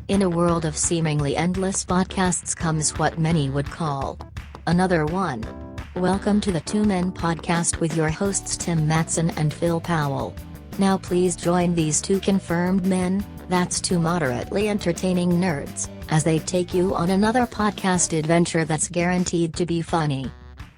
In a world of seemingly endless podcasts comes what many would call another one. Welcome to the Two Men podcast with your hosts Tim Matson and Phil Powell. Now please join these two confirmed men, that's two moderately entertaining nerds, as they take you on another podcast adventure that's guaranteed to be funny.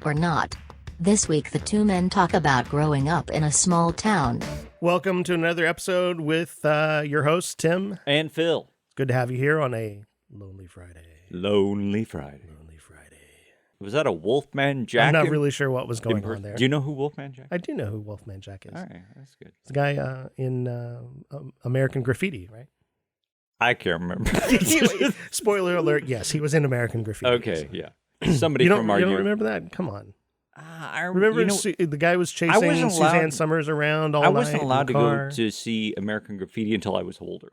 Or not. This week the two men talk about growing up in a small town. Welcome to another episode with your hosts, Tim. And Phil. Good to have you here on a Lonely Friday. Lonely Friday. Lonely Friday. Was that a Wolfman Jack? I'm not really sure what was going on there. Do you know who Wolfman Jack is? I do know who Wolfman Jack is. All right, that's good. It's the guy in American Graffiti, right? I can't remember. Spoiler alert, yes, he was in American Graffiti. Okay, yeah. Somebody you from our You don't year. remember that? Come on. I Remember the guy was chasing Suzanne Summers around all night? I wasn't allowed to go to see American Graffiti until I was older.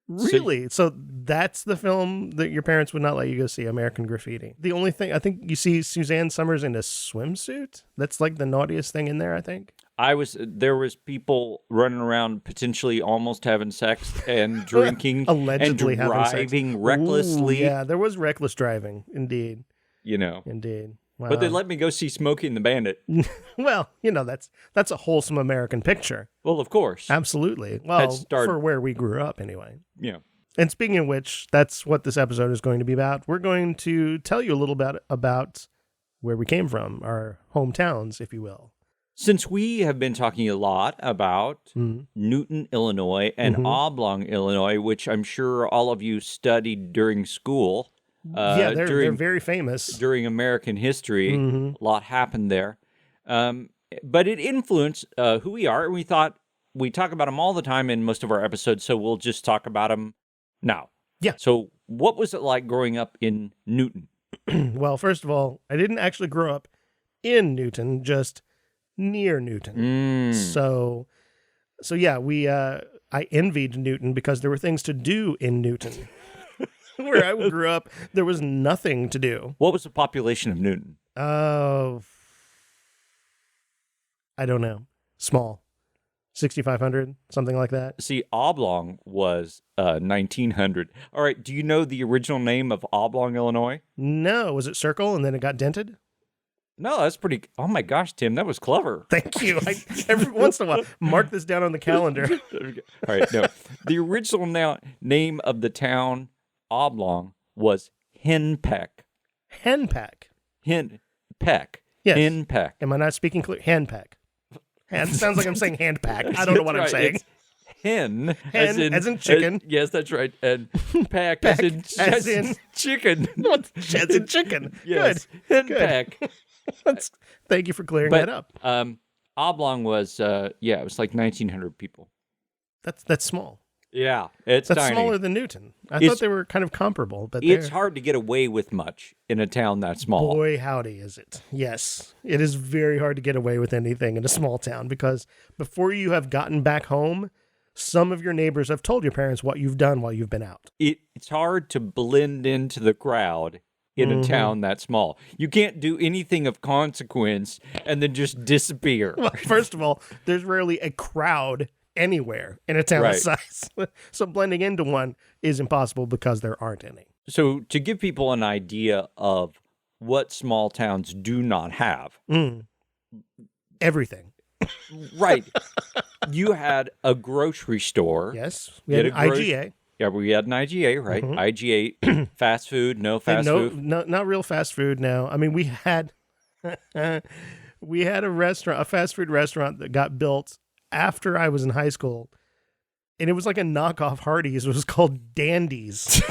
Really? So that's the film that your parents would not let you go see, American Graffiti. The only thing, I think you see Suzanne Summers in a swimsuit. That's like the naughtiest thing in there, I think. There was people running around potentially almost having sex and drinking allegedly and driving recklessly. Ooh, yeah, there was reckless driving, indeed. Indeed. Wow. But they let me go see Smokey and the Bandit. Well, that's a wholesome American picture. Well, of course. Absolutely. Well, for where we grew up anyway. Yeah. And speaking of which, that's what this episode is going to be about. We're going to tell you a little bit about where we came from, our hometowns, if you will. Since we have been talking a lot about Newton, Illinois, and Oblong, Illinois, which I'm sure all of you studied during school. They're very famous. During American history, a lot happened there. But it influenced who we are, and we thought we talk about them all the time in most of our episodes, so we'll just talk about them now. Yeah. So what was it like growing up in Newton? Well, first of all, I didn't actually grow up in Newton, just near Newton. So yeah, I envied Newton because there were things to do in Newton. Where I grew up, there was nothing to do. What was the population of Newton? I don't know. Small. 6,500, something like that. See, Oblong was 1,900. All right, do you know the original name of Oblong, Illinois? No. Was it Circle and then it got dented? No, that's pretty... Oh my gosh, Tim, that was clever. Thank you. Every once in a while, mark this down on the calendar. All right, no. The original name of the town... Oblong was Henpeck. Henpeck? Henpeck. Yes. Henpeck. Am I not speaking clear? Henpeck. Sounds like I'm saying handpack. I don't know what I'm saying. It's hen as in chicken. Yes, that's right. And peck as in chicken. As in chicken. Yes. Good. Henpeck. Thank you for clearing that up. Oblong was, it was like 1,900 people. That's small. Yeah, that's tiny. Smaller than Newton. I thought they were kind of comparable, but it's hard to get away with much in a town that small. Boy, howdy is it. Yes, it is very hard to get away with anything in a small town because before you have gotten back home, some of your neighbors have told your parents what you've done while you've been out. It's hard to blend into the crowd in a town that small. You can't do anything of consequence and then just disappear. Well, first of all, there's rarely a crowd anywhere in a town of size. So blending into one is impossible because there aren't any. So to give people an idea of what small towns do not have. Everything. Right. You had a grocery store. Yes. We had an IGA. Yeah, we had an IGA, right? IGA, fast food, no fast food. No, not real fast food, no. I mean, we had a fast food restaurant that got built after I was in high school, and it was like a knockoff Hardee's. It was called Dandy's.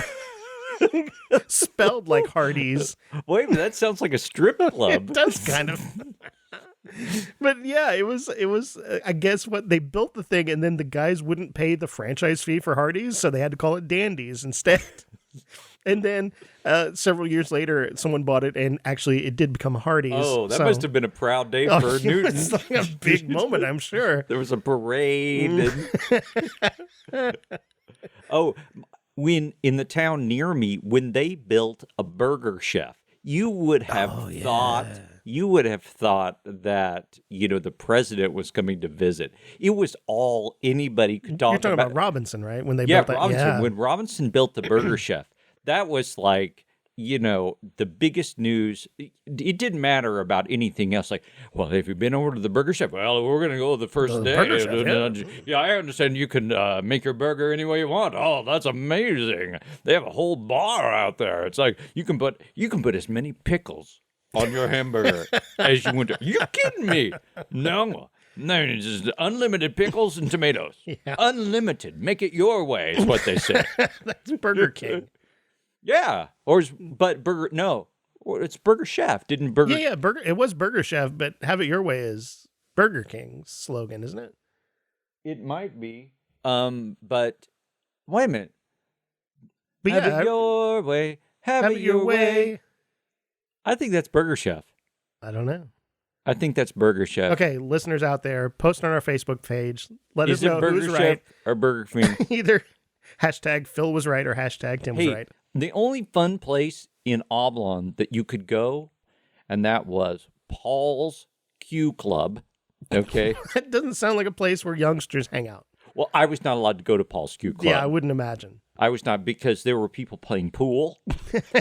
Spelled like Hardee's. Wait a minute, that sounds like a strip club. It does kind of. But yeah, it was. I guess what they built the thing, and then the guys wouldn't pay the franchise fee for Hardee's, so they had to call it Dandy's instead. And then several years later, someone bought it, and actually it did become Hardee's. Oh, that must have been a proud day for Newton. It's like a big moment, I'm sure. There was a parade. When in the town near me, when they built a burger chef, you would have thought you would have thought that, the president was coming to visit. It was all anybody could talk about. You're talking about Robinson, right? When they built that. Robinson. Yeah, When Robinson built the Burger Chef, that was like, the biggest news. It didn't matter about anything else. Like, well, have you been over to the Burger Chef? Well, we're going to go the first day. Burger Chef, yeah, I understand you can make your burger any way you want. Oh, that's amazing. They have a whole bar out there. It's like you can put as many pickles on your hamburger as you want to. You're kidding me? No, it's just unlimited pickles and tomatoes. Yeah. Unlimited. Make it your way is what they say. That's Burger King. Yeah, but Burger it's Burger Chef. Didn't Burger? Yeah, Burger. It was Burger Chef, but have it your way is Burger King's slogan, isn't it? It might be. But wait a minute. But have it your way. Have it your way. I think that's Burger Chef. I don't know. I think that's Burger Chef. Okay, listeners out there, post on our Facebook page. Let us know Burger who's Chef right or Burger King. Either hashtag Phil was right or hashtag Tim was right. The only fun place in Oblong that you could go, and that was Paul's Q Club. Okay. That doesn't sound like a place where youngsters hang out. Well, I was not allowed to go to Paul's Q Club. Yeah, I wouldn't imagine. I was not, because there were people playing pool.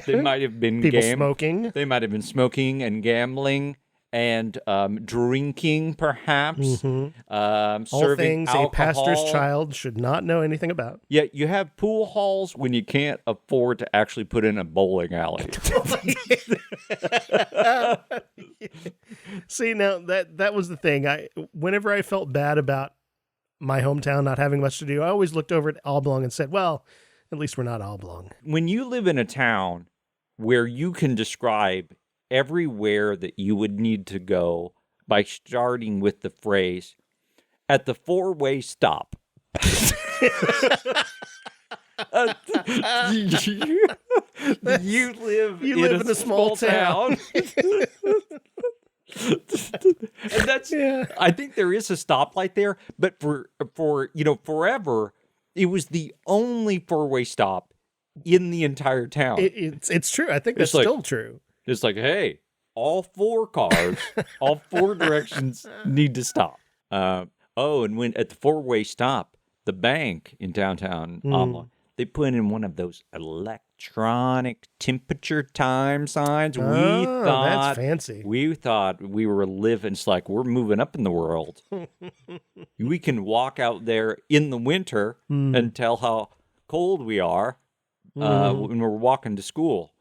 They might have been people smoking. They might have been smoking and gambling and drinking, perhaps. Mm-hmm. All serving things alcohol. A pastor's child should not know anything about. Yeah, you have pool halls when you can't afford to actually put in a bowling alley. See, now that was the thing. Whenever I felt bad about my hometown not having much to do, I always looked over at Oblong and said, well, at least we're not Oblong. When you live in a town where you can describe everywhere that you would need to go by starting with the phrase, at the four-way stop. You live in a small town. And that's, I think there is a stoplight there, but for forever, it was the only four-way stop in the entire town. It's true. I think that's still true. It's like, hey, all four cars, all four directions need to stop. And when at the four-way stop, the bank in downtown Oblong, they put in one of those electronic temperature time signs. That's fancy. We thought we were living. It's like we're moving up in the world. We can walk out there in the winter and tell how cold we are when we're walking to school.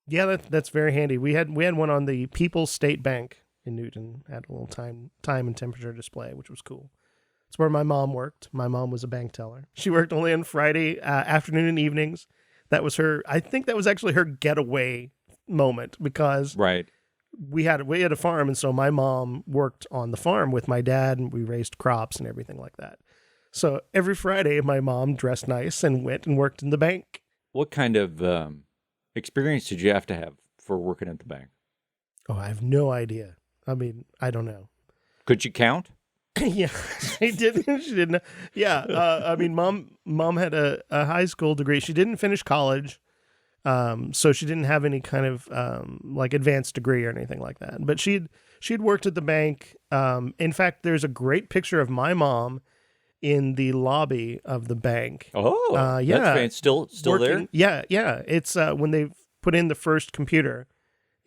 Yeah, that's very handy. We had one on the People's State Bank in Newton. Had a little time and temperature display, which was cool. It's where my mom worked. My mom was a bank teller. She worked only on Friday afternoon and evenings. That was her. I think that was actually her getaway moment, because we had a farm, and so my mom worked on the farm with my dad, and we raised crops and everything like that. So every Friday, my mom dressed nice and went and worked in the bank. What kind of experience did you have to have for working at the bank? Oh, I have no idea. I mean, I don't know. Could you count? Yeah, she didn't. She didn't. Yeah, I mean, mom had a high school degree. She didn't finish college, so she didn't have any kind of like advanced degree or anything like that. But she'd worked at the bank. In fact, there's a great picture of my mom in the lobby of the bank. Oh, yeah, that's still working there. Yeah. It's when they put in the first computer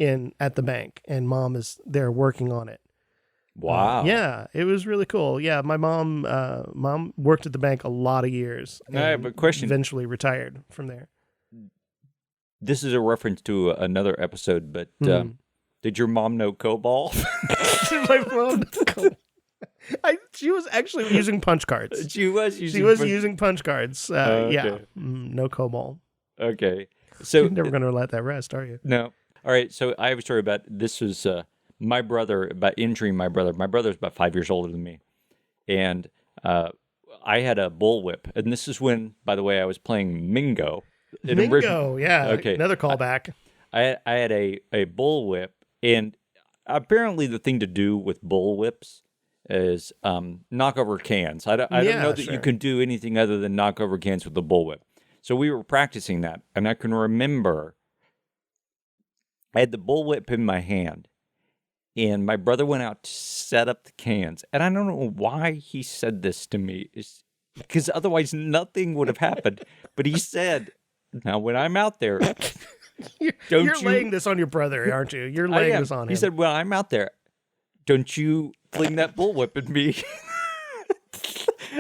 at the bank, and mom is there working on it. Wow. Yeah, it was really cool. Yeah, my mom worked at the bank a lot of years. But question. Eventually retired from there. This is a reference to another episode, but did your mom know COBOL? My mom she was actually using punch cards. She was using punch cards. Okay. Yeah, no COBOL. Okay. So you're never going to let that rest, are you? No. All right, so I have a story about this. Was my brother, about injuring my brother. My brother's about 5 years older than me. And I had a bullwhip. And this is when, by the way, I was playing Mingo. Mingo, yeah. Okay. Another callback. I had a bullwhip. And apparently the thing to do with bullwhips is knock over cans. I don't know that you can do anything other than knock over cans with the bullwhip. So we were practicing that. And I can remember I had the bullwhip in my hand, and my brother went out to set up the cans. And I don't know why he said this to me, because otherwise nothing would have happened. But he said, now when I'm out there, you're laying this on your brother, aren't you? You're laying this on him. He said, when I'm out there, don't you fling that bullwhip at me.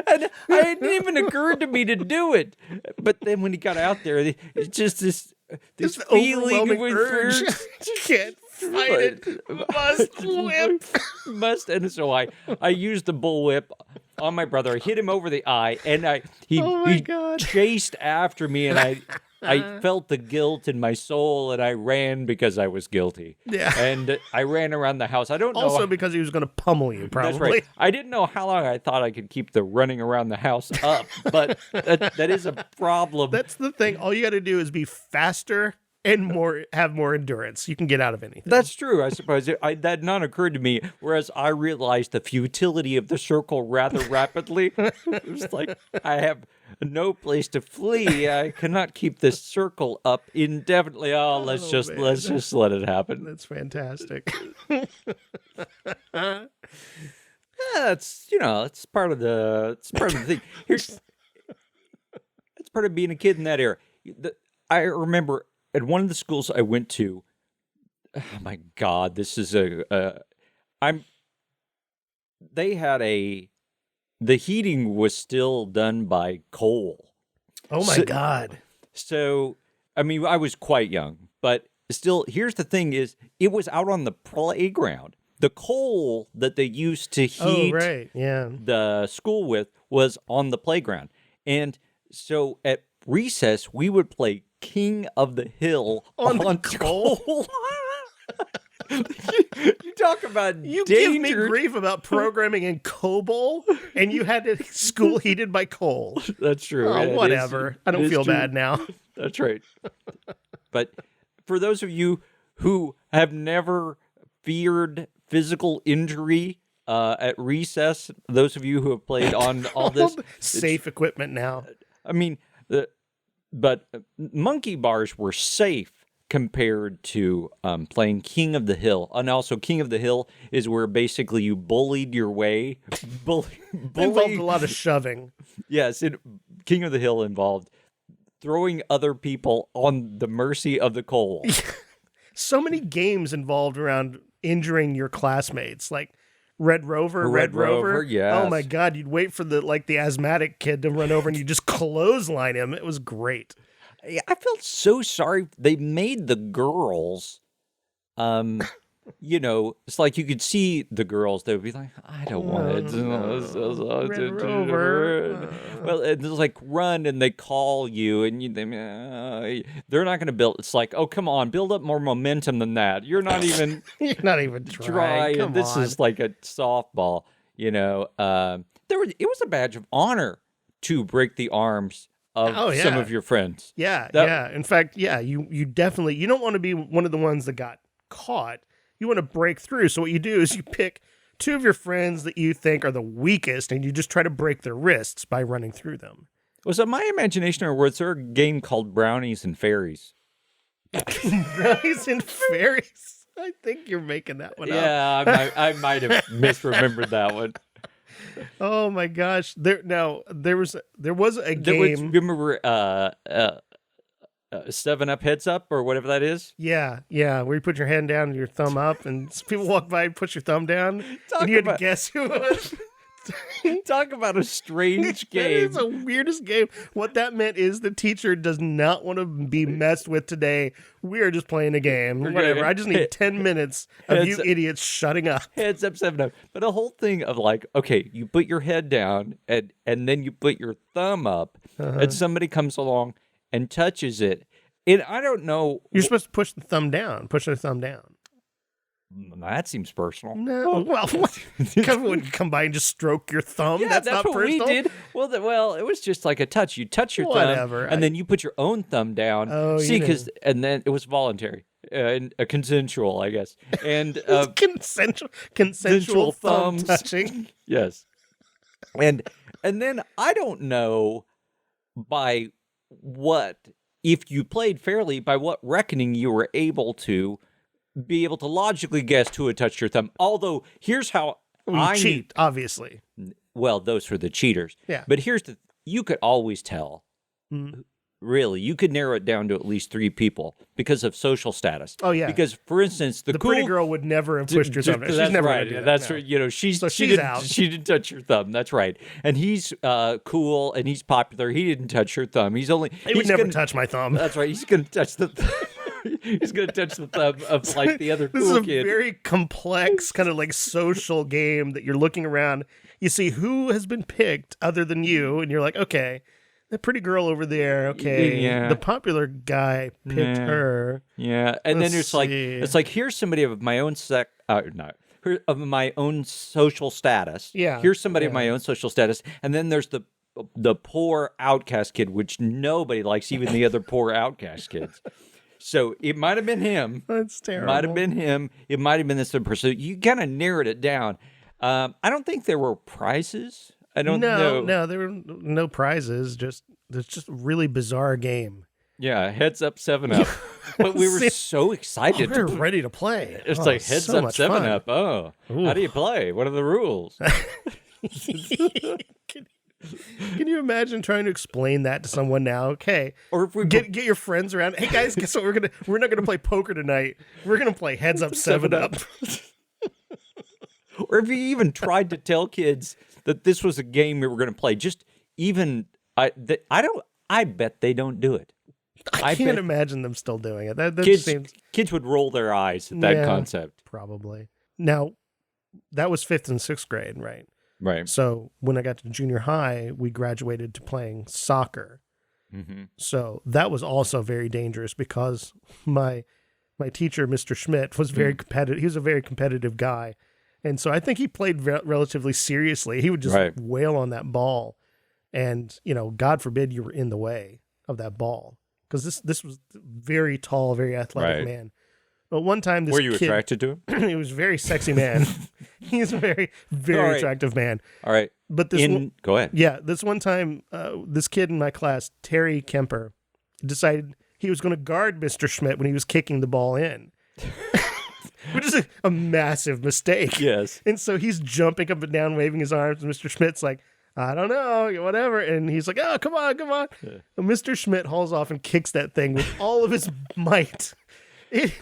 And it didn't even occurred to me to do it. But then when he got out there, it's just this feeling of urge. You can't fight it. Must whip. Must. And so I used the bullwhip on my brother. I hit him over the eye, and he chased after me, and I felt the guilt in my soul, and I ran because I was guilty. Yeah. And I ran around the house. I don't know. Also because he was going to pummel you, probably. That's right. I didn't know how long I thought I could keep the running around the house up, but that is a problem. That's the thing. All you got to do is be faster and have more endurance. You can get out of anything. That's true, I suppose. That had not occurred to me, whereas I realized the futility of the circle rather rapidly. It was like, I have no place to flee. I cannot keep this circle up indefinitely. Let's just let it happen. That's fantastic. It's part of the thing. It's part of being a kid in that era. I remember at one of the schools I went to, oh my God, this is the heating was still done by coal. Oh my God. So, I mean, I was quite young, but still, here's the thing is, it was out on the playground. The coal that they used to heat the school with was on the playground. And so at recess, we would play King of the Hill on coal. You talk about you danger. Give me grief about programming in COBOL, and you had a school heated by coal. That's true. Oh, whatever. I don't feel bad now. That's right. But for those of you who have never feared physical injury at recess, those of you who have played on all this safe equipment now. I mean, but monkey bars were safe compared to playing King of the Hill. And also, King of the Hill is where basically you bullied your way. Involved a lot of shoving. Yes, King of the Hill involved throwing other people on the mercy of the coal. So many games involved around injuring your classmates, like Red Rover. Yes. Oh my God, you'd wait for the asthmatic kid to run over and you just clothesline him. It was great. I felt so sorry. They made the girls, it's like you could see the girls. They would be like, I don't want to. Red Rover. Well, it's like run, and they call you, and they're not going to build. It's like, oh, come on, build up more momentum than that. You're not even trying. This is like a softball. It was a badge of honor to break the arms of some of your friends. Yeah. In fact, you definitely, you don't want to be one of the ones that got caught. You want to break through. So what you do is you pick two of your friends that you think are the weakest, and you just try to break their wrists by running through them. Was it my imagination, or was there a game called Brownies and Fairies? Brownies and Fairies? I think you're making that one up. Yeah, I might have misremembered that one. Oh my gosh! There was a game. Remember 7-Up Heads Up or whatever that is? Yeah, where you put your hand down and your thumb up, and people walk by and push your thumb down, and you had to guess who it was. Talk about a strange game. That is the weirdest game. What that meant is the teacher does not want to be messed with today. We are just playing a game. Whatever. I just need 10 minutes of you idiots shutting up. Heads up, 7-Up. But a whole thing of like, okay, you put your head down and then you put your thumb up, and somebody comes along and touches it. And I don't know. You're supposed to push the thumb down. Push the thumb down. That seems personal. No, well, when you come by and just stroke your thumb, that's not what personal. We did. Well, it was just like a touch. You touch your thumb, and then you put your own thumb down. Oh, and then it was voluntary and consensual, I guess. And consensual thumb touching. Yes, and then I don't know if you played fairly, by what reckoning you were able to be able to logically guess who had touched your thumb. Although, here's how I cheat, obviously. Well, those were the cheaters. Yeah. But you could always tell. Really, you could narrow it down to at least 3 people because of social status. Oh, yeah. Because, for instance, the cool pretty girl would never have pushed your thumb. She's that's never right. gonna do that. That's no. right. You know, she she's out. She didn't touch your thumb. That's right. And he's cool and he's popular. He didn't touch your thumb. He would never touch my thumb. That's right. He's going to touch the. He's going to touch the thumb of like the other This cool is a kid. very complex kind of like social game that you're looking around. You see who has been picked other than you, and you're like, okay, that pretty girl over there. Okay, Yeah. the popular guy picked her. Yeah, and Let's then it's like here's somebody of my own of my own social status. Yeah, Here's somebody of my own social status, and then there's the poor outcast kid, which nobody likes, even the other poor outcast kids. So it might have been him. That's terrible. Might have been him. It might have been this other person. You kind of narrowed it down. I don't think there were prizes. I don't know. No, there were no prizes. It's just a really bizarre game. Yeah, heads up, 7-Up. But we were so excited. We're ready to play. It's like heads so up, much 7-Up. fun. Oh, how do you play? What are the rules? Can you imagine trying to explain that to someone now? Okay, Or if we get your friends around. Hey guys, guess what? We're not gonna play poker tonight. We're gonna play heads up, 7-Up. Or if you even tried to tell kids that this was a game we were going to play, I bet they don't do it. I can't imagine them still doing it. That seems kids would roll their eyes at that concept. Probably. Now, that was 5th and 6th grade, right? Right. So when I got to junior high, we graduated to playing soccer. Mm-hmm. So that was also very dangerous because my teacher, Mr. Schmidt, was very competitive. He was a very competitive guy. And so I think he played relatively seriously. He would just wail on that ball. And, God forbid you were in the way of that ball. Because this was a very tall, very athletic man. But one time Were you attracted to him? He was a very sexy man. He's a very, very attractive man. All right. But go ahead. Yeah, this one time, this kid in my class, Terry Kemper, decided he was going to guard Mr. Schmidt when he was kicking the ball in. Which is a massive mistake. Yes. And so he's jumping up and down, waving his arms, and Mr. Schmidt's like, I don't know, whatever. And he's like, oh, come on. Yeah. And Mr. Schmidt hauls off and kicks that thing with all of his might.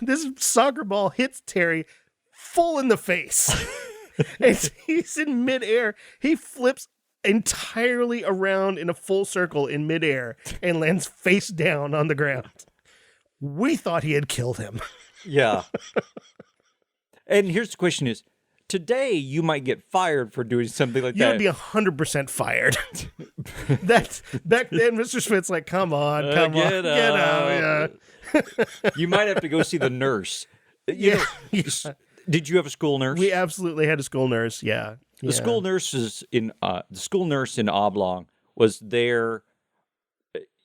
This soccer ball hits Terry full in the face. And he's in midair. He flips entirely around in a full circle in midair and lands face down on the ground. We thought he had killed him. Yeah. And here's the question is, today you might get fired for doing something like that. You would be 100% fired. That's back then, Mr. Schmidt's like, come on, get out. Yeah. You might have to go see the nurse. Did you have a school nurse? We absolutely had a school nurse, yeah. The school nurse in Oblong was there.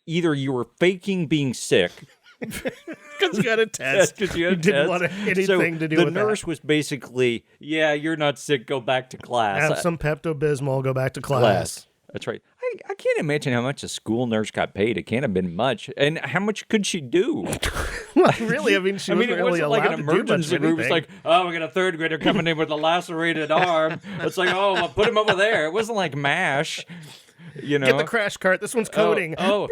Either you were faking being sick. Because you had a test. Because you had a didn't test. want anything to do with the nurse that. was basically, you're not sick, go back to class. Have some Pepto-Bismol, go back to class. That's right. I can't imagine how much a school nurse got paid. It can't have been much. And how much could she do? Well, really, I mean, she wasn't it really wasn't like allowed an to do much emergency of room. It's anything. like, oh, we got a third grader coming in with a lacerated arm. It's like, oh, well, put him over there. It wasn't like MASH, Get the crash cart. This one's coding. Oh.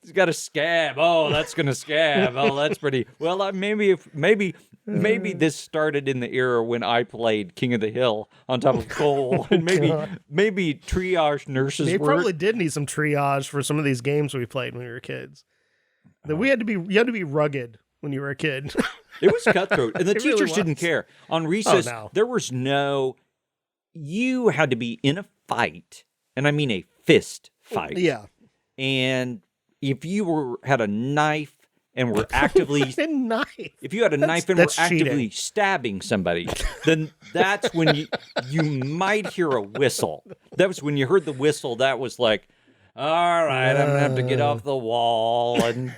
He's got a scab. Oh, that's gonna scab. Oh, that's pretty. Well, maybe this started in the era when I played King of the Hill on top of coal, and maybe triage nurses. They probably did need some triage for some of these games we played when we were kids. That you had to be rugged when you were a kid. It was cutthroat, and the It teachers really didn't was. care. On recess, Oh, no. there was no. You had to be in a fight, and I mean a fist fight. Yeah. And if you had a knife and were actively A knife. if you had a knife and were that's actively cheating. stabbing somebody, then that's when you might hear a whistle. That was when you heard the whistle. That was like, all right, I'm gonna have to get off the wall and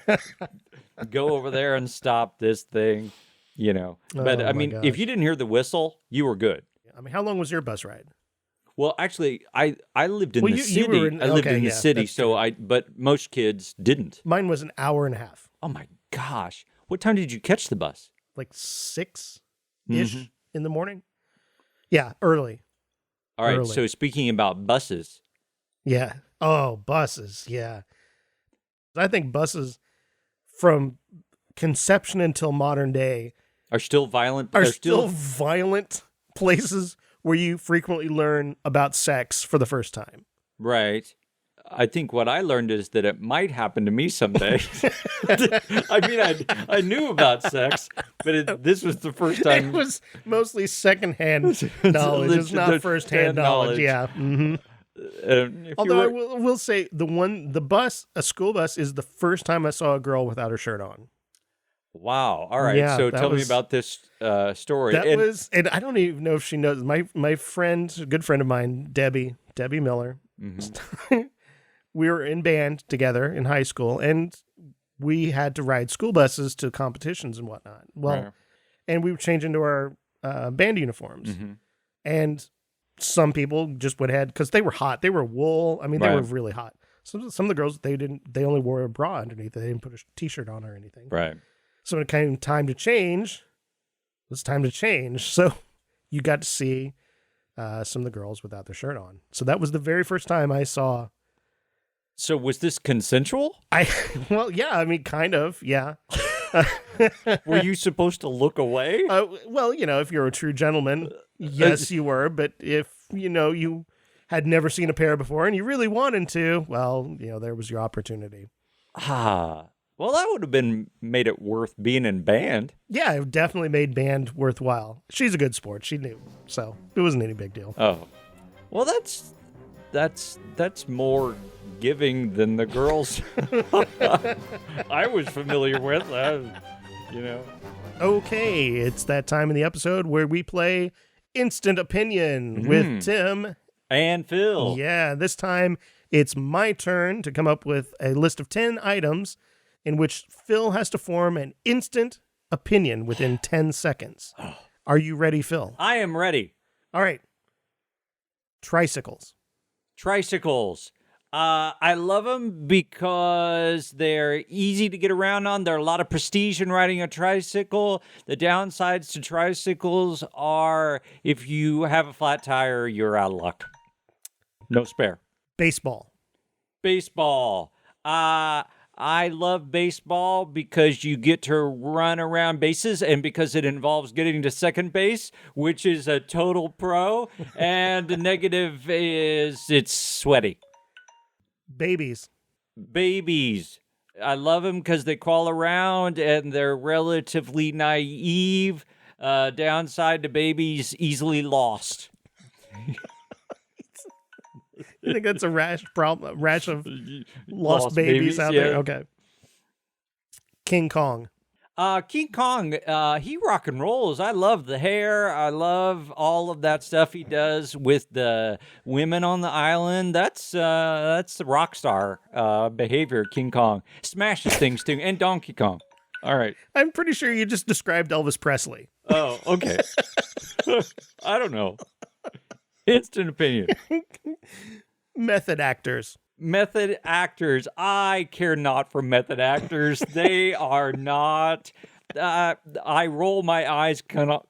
go over there and stop this thing, But Oh, I my mean, gosh. if you didn't hear the whistle, you were good. I mean, how long was your bus ride? Well, actually, I lived in Well, the you city. were in- I lived okay, in the yeah, city, that's but most kids didn't. Mine was an hour and a half. Oh my gosh. What time did you catch the bus? like 6-ish in the morning. Yeah, early. All right. Early. So speaking about buses. Yeah. Oh, buses. Yeah. I think buses from conception until modern day Are still violent. are They're still violent places where you frequently learn about sex for the first time. Right. I think what I learned is that it might happen to me someday. I mean, I knew about sex, but this was the first time. It was mostly secondhand knowledge. It's not firsthand knowledge. Yeah. Mm-hmm. Although I will say a school bus is the first time I saw a girl without her shirt on. Wow. All right. Yeah, so tell me about this story. And I don't even know if she knows. My friend, a good friend of mine, Debbie Miller. Mm-hmm. We were in band together in high school, and we had to ride school buses to competitions and whatnot. Well, right. And we would change into our band uniforms. Mm-hmm. And some people just went ahead because they were hot. They were wool. I mean, they were really hot. Some of the girls, they only wore a bra underneath. They didn't put a t-shirt on or anything. Right. So when it came time to change, it was time to change. So you got to see some of the girls without their shirt on. So that was the very first time I saw. So was this consensual? Well, yeah, I mean, kind of, yeah. Were you supposed to look away? Well, if you're a true gentleman, yes, you were. But if, you had never seen a pair before and you really wanted to, well, there was your opportunity. Well, that would have made it worth being in band. Yeah, it definitely made band worthwhile. She's a good sport. She knew. So it wasn't any big deal. Oh, well, that's more giving than the girls I was familiar with. Okay, it's that time in the episode where we play Instant Opinion with Tim and Phil. Yeah, this time it's my turn to come up with a list of 10 items in which Phil has to form an instant opinion within 10 seconds. Are you ready, Phil? I am ready. All right. Tricycles. I love them because they're easy to get around on. There are a lot of prestige in riding a tricycle. The downsides to tricycles are if you have a flat tire, you're out of luck. No spare. Baseball. I love baseball because you get to run around bases and because it involves getting to second base, which is a total pro. And the negative is it's sweaty. Babies. I love them because they crawl around and they're relatively naive. Downside to babies, easily lost. You think that's a rash of lost babies out there? Okay. King Kong. King Kong, he rock and rolls. I love the hair. I love all of that stuff he does with the women on the island. That's the rock star behavior, King Kong. Smashes things too, and Donkey Kong. All right. I'm pretty sure you just described Elvis Presley. Oh, okay. I don't know. Instant opinion. Method actors. I care not for method actors. They are not. I roll my eyes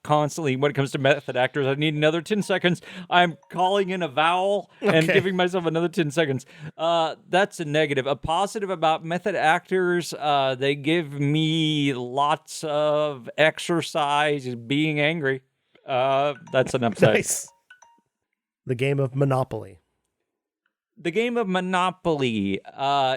constantly when it comes to method actors. I need another 10 seconds. I'm calling in a vowel and giving myself another 10 seconds. That's a negative. A positive about method actors, they give me lots of exercise being angry. That's an upside. Nice. The game of Monopoly. The game of Monopoly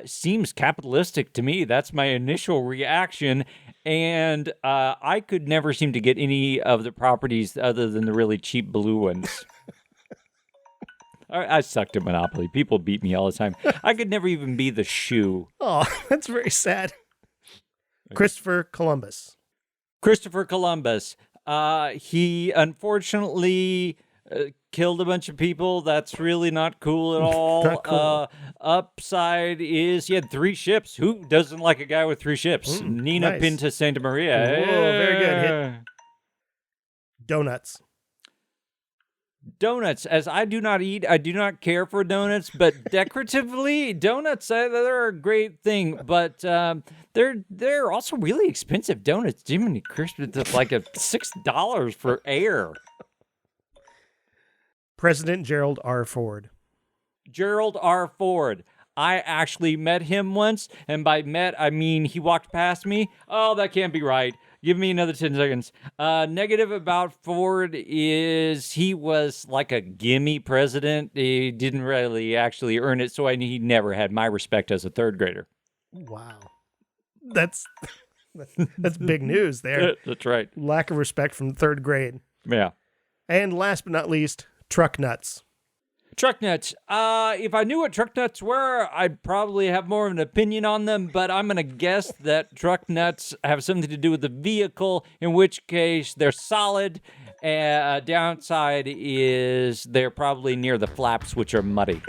seems capitalistic to me. That's my initial reaction. And I could never seem to get any of the properties other than the really cheap blue ones. I sucked at Monopoly. People beat me all the time. I could never even be the shoe. Oh, that's very sad. Christopher Columbus. He unfortunately... killed a bunch of people. That's really not cool at all. Not cool. Upside is he had 3 ships. Who doesn't like a guy with 3 ships? Nina nice. Pinta Santa Maria. Whoa, very good. Hit. Donuts. Donuts, as I do not eat, I do not care for donuts, but decoratively, donuts, they're a great thing, but they're also really expensive donuts. Jiminy Christmas, it's like $6 for air. President Gerald R. Ford. Gerald R. Ford. I actually met him once, and by met, I mean he walked past me. Oh, that can't be right. Give me another 10 seconds. Negative about Ford is he was like a gimme president. He didn't really actually earn it, so he never had my respect as a third grader. Wow. That's big news there. That's right. Lack of respect from third grade. Yeah. And last but not least, truck nuts. Truck nuts. If I knew what truck nuts were, I'd probably have more of an opinion on them, but I'm going to guess that truck nuts have something to do with the vehicle, in which case they're solid. Downside is they're probably near the flaps, which are muddy.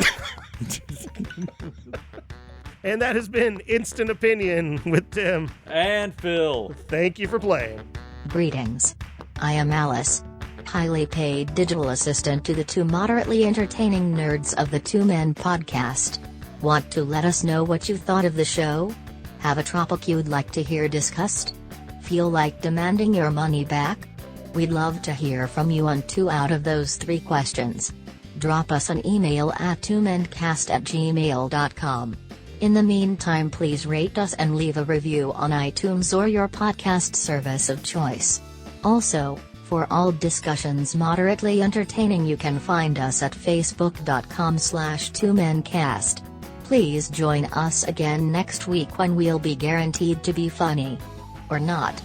And that has been Instant Opinion with Tim and Phil. Thank you for playing. Greetings. I am Alice, highly paid digital assistant to the two moderately entertaining nerds of the Two Men podcast. Want to let us know what you thought of the show? Have a topic you'd like to hear discussed? Feel like demanding your money back? We'd love to hear from you on 2 out of those 3 questions. Drop us an email at twomencast@gmail.com. In the meantime, please rate us and leave a review on iTunes or your podcast service of choice. Also, for all discussions moderately entertaining, you can find us at facebook.com/2mencast. Please join us again next week when we'll be guaranteed to be funny. Or not.